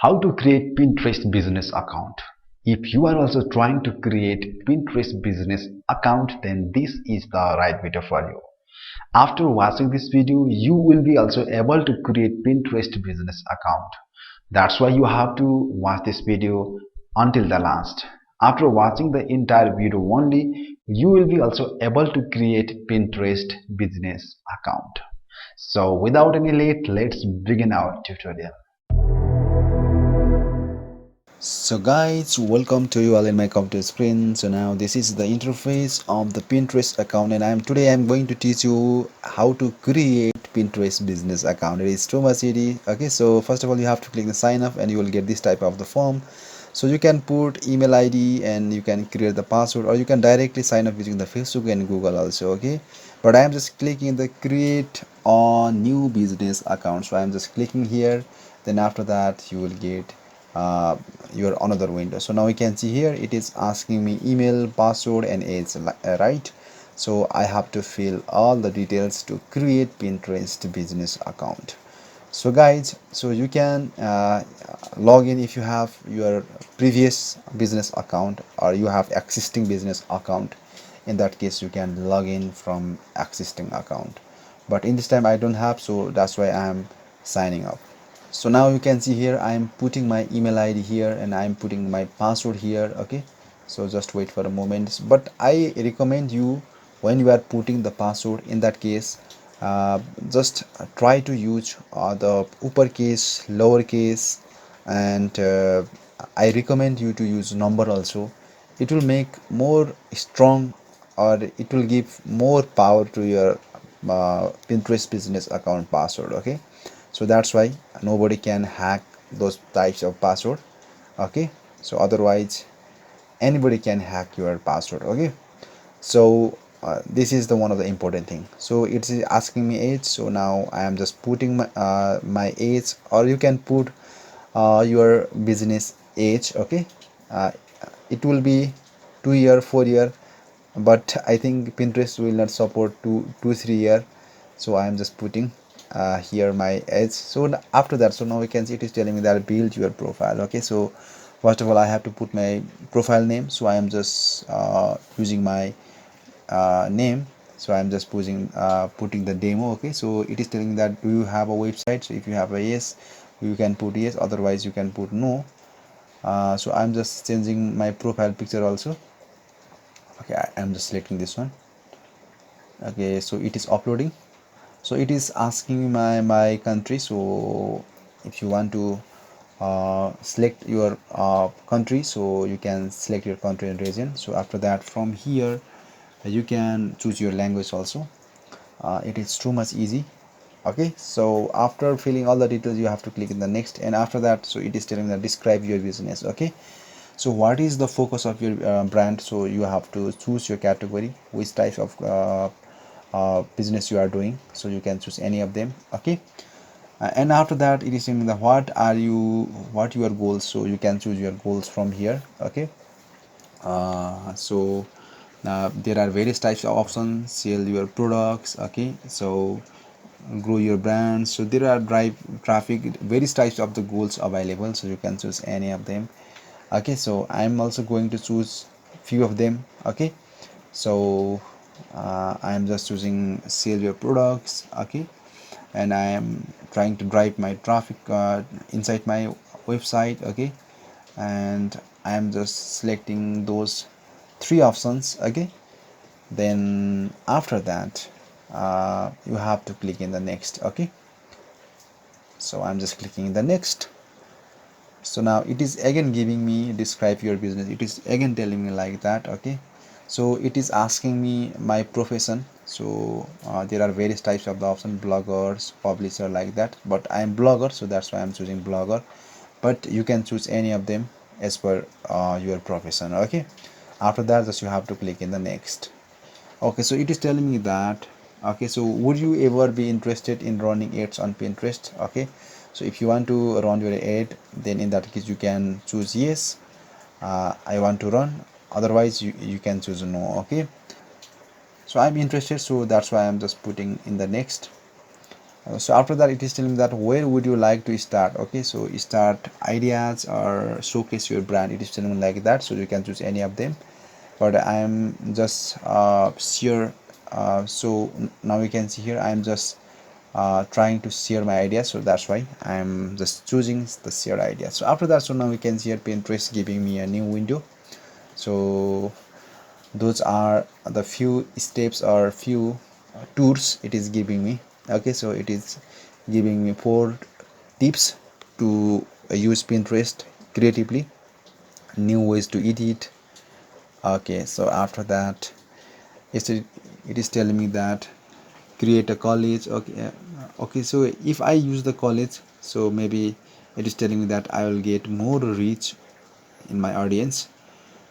How to create Pinterest business account. If you are also trying to create Pinterest business account, then this is the right video for you. After watching this video, you will be also able to create Pinterest business account. That's why you have to watch this video until the last. After watching the entire video only, you will be also able to create Pinterest business account. So without any late, let's begin our tutorial. So guys, welcome to you all in my computer screen. So now this is the interface of the Pinterest account, and today I'm going to teach you how to create Pinterest business account. It is too much easy. Okay, so first of all you have to click the sign up and you will get this type of the form. So you can put email ID and you can create the password, or you can directly sign up using the Facebook and Google also. Okay, but I am just clicking the create on new business account. So I am just clicking here, then after that you will get your another window. So now you can see here it is asking me email, password and age, right? So I have to fill all the details to create Pinterest business account. So guys, so you can log in if you have your previous business account or you have existing business account. In that case you can log in from existing account, but in this time I don't have, so that's why I am signing up. So now you can see here I am putting my email ID here and I am putting my password here. Okay, so just wait for a moment, but I recommend you, when you are putting the password, in that case just try to use the uppercase, lowercase, and I recommend you to use number also. It will make more strong, or it will give more power to your Pinterest business account password. Okay, so that's why nobody can hack those types of password. Okay, so otherwise anybody can hack your password. Okay, so this is the one of the important thing. So it's asking me age, so now I am just putting my age, or you can put your business age. Okay, uh, it will be 2 year, 4 year, but I think Pinterest will not support 2 3 year. So I am just putting here my age. So after that, so now we can see it is telling me that build your profile. Okay, so first of all I have to put my profile name, so I am just using my name. So I'm just putting the demo. Okay, so it is telling me that do you have a website. So if you have a yes, you can put yes, otherwise you can put no. So I'm just changing my profile picture also. Okay, I'm just selecting this one. Okay, so it is uploading. So it is asking my country. So if you want to select your country, so you can select your country and region. So after that, from here you can choose your language also. It is too much easy. Okay, so after filling all the details you have to click in the next, and after that, so it is telling that describe your business. Okay, so what is the focus of your brand? So you have to choose your category, which type of business you are doing. So you can choose any of them. Okay, and after that it is saying that what your goals. So you can choose your goals from here. Okay, so there are various types of options. Sell your products. Okay, so grow your brand. So there are drive traffic, various types of the goals available, so you can choose any of them. Okay, so I'm also going to choose few of them. Okay, so I'm just choosing sell your products. Okay, and I am trying to drive my traffic inside my website. Okay, and I am just selecting those three options. Okay, then after that you have to click in the next. Okay, so I'm just clicking in the next. So now it is again giving me describe your business. It is again telling me like that. Okay, so it is asking me my profession. So there are various types of the option, bloggers, publisher, like that, but I am blogger, so that's why I'm choosing blogger, but you can choose any of them as per your profession. Okay, after that just you have to click in the next. Okay, so it is telling me that, okay, so would you ever be interested in running ads on Pinterest? Okay, so if you want to run your ad, then in that case you can choose yes, I want to run, otherwise you can choose no. Okay, so I'm interested, so that's why I'm just putting in the next. So after that, it is telling me that where would you like to start. Okay, so start ideas or showcase your brand. It is telling me like that, so you can choose any of them, but I am just share. So now you can see here I am just trying to share my idea, so that's why I'm just choosing the share idea. So after that, so now we can see here Pinterest giving me a new window. So those are the few steps or few tours it is giving me. Okay, so it is giving me 4 tips to use Pinterest creatively, new ways to edit. Okay, so after that it is telling me that create a college. Okay, okay, so if I use the college, so maybe it is telling me that I will get more reach in my audience.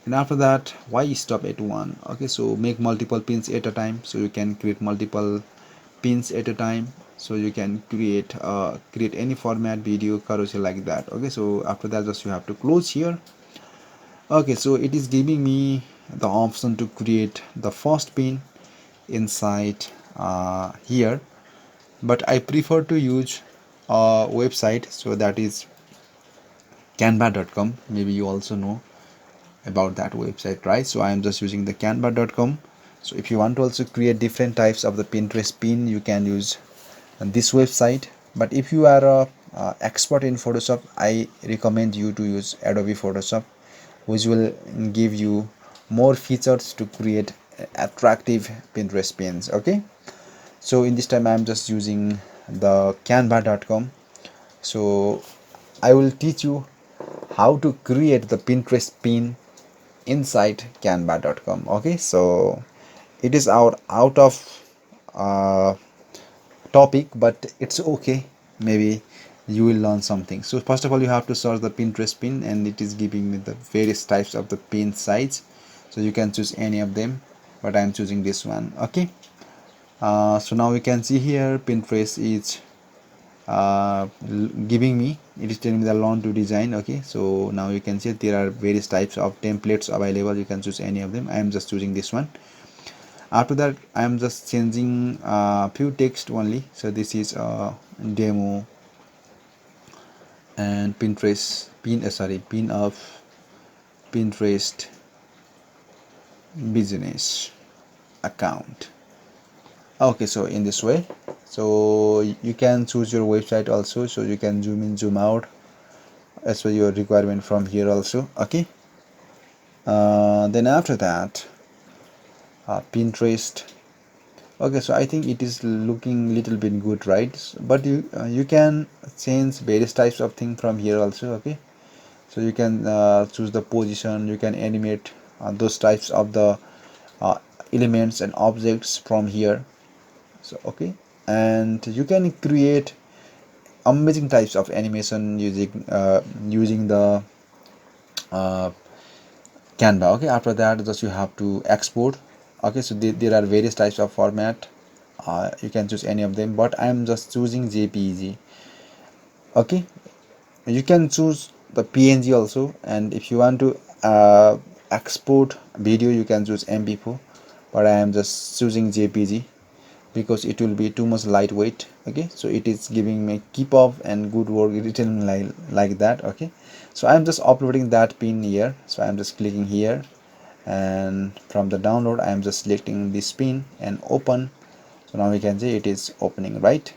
And after that, why stop at one? Okay, so make multiple pins at a time, so you can create multiple pins at a time, so you can create any format, video, carousel, like that. Okay, so after that, just you have to close here. Okay, so it is giving me the option to create the first pin inside here, but I prefer to use a website, so that is 𝗧𝗵𝗵𝗁.com. maybe you also know about that website, right? So I am just using the 𝗧𝗵𝗵𝗁.com. so if you want to also create different types of the Pinterest pin, you can use this website. But if you are a expert in Photoshop, I recommend you to use Adobe Photoshop, which will give you more features to create attractive Pinterest pins. Okay, so in this time I am just using the 𝗧𝗵𝗵𝗁.com. so I will teach you how to create the Pinterest pin inside 𝗧𝗵𝗵𝗁.com. okay, so it is out of uh, topic, but it's okay, maybe you will learn something. So first of all, you have to search the Pinterest pin, and it is giving me the various types of the pin size, so you can choose any of them, but I'm choosing this one. Okay, so now we can see here Pinterest is giving me, it is telling me the learn to design. Okay, so now you can see there are various types of templates available, you can choose any of them. I am just choosing this one. After that, I am just changing few text only. So this is demo and Pinterest pin of Pinterest business account. Okay, so in this way, so you can choose your website also, so you can zoom in, zoom out as per your requirement from here also. Okay, then after that, Pinterest. Okay, so I think it is looking little bit good, right? But you can change various types of things from here also. Okay, so you can choose the position, you can animate those types of the elements and objects from here. So okay, and you can create amazing types of animation using the Canva. Okay, after that, just you have to export. Okay, so there are various types of format, you can choose any of them, but I am just choosing JPEG. Okay, you can choose the PNG also, and if you want to export video, you can choose MP4, but I am just choosing JPG because it will be too much lightweight. Okay, so it is giving me keep up and good work written like that. Okay, so I'm just uploading that pin here, so I'm just clicking here, and from the download I'm just selecting this pin and open. So now we can see it is opening, right?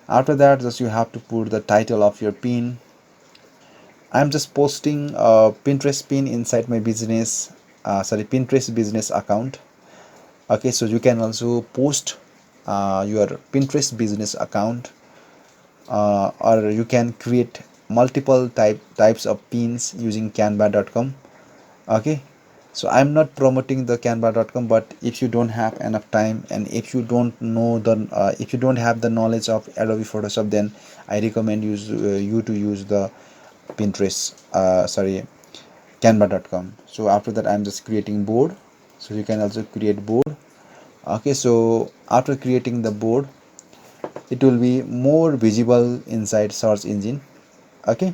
After that, just you have to put the title of your pin. I'm just posting a Pinterest pin inside my business Pinterest business account. Okay, so you can also post your Pinterest business account, or you can create multiple types of pins using canva.com. Okay, so I'm not promoting the canva.com, but if you don't have enough time, and if you don't know if you don't have the knowledge of Adobe Photoshop, then I recommend you to use the Pinterest canva.com. so after that, I'm just creating board, so you can also create board. Okay, so after creating the board, it will be more visible inside search engine. Okay,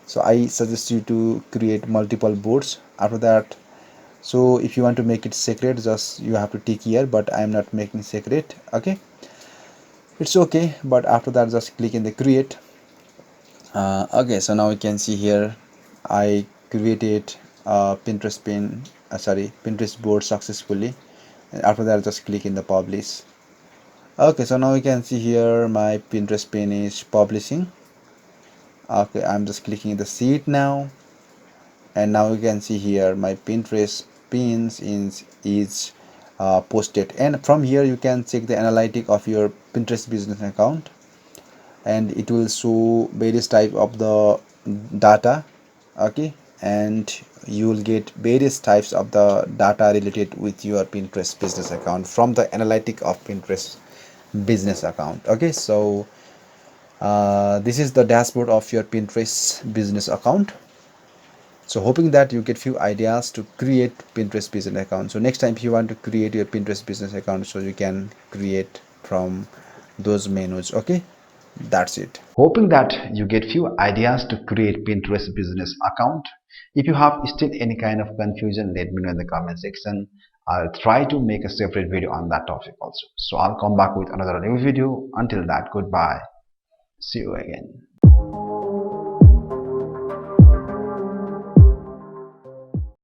so I suggest you to create multiple boards. After that, so if you want to make it secret, just you have to tick here, but I am not making secret. Okay, it's okay, but after that just click in the create. Okay, so now you can see here I created a Pinterest board successfully, and after that just click in the publish. Okay, so now you can see here my Pinterest pin is publishing. Okay, I'm just clicking the seed now, and now you can see here my Pinterest pins is posted, and from here you can check the analytic of your Pinterest business account, and it will show various type of the data. Okay, and you will get various types of the data related with your Pinterest business account from the analytic of Pinterest business account. Okay, so this is the dashboard of your Pinterest business account. So hoping that you get few ideas to create Pinterest business account. So next time if you want to create your Pinterest business account, so you can create from those menus. Okay, that's it. Hoping that you get few ideas to create Pinterest business account. If you have still any kind of confusion, let me know in the comment section. I'll try to make a separate video on that topic also. So I'll come back with another new video. Until that, goodbye. See you again.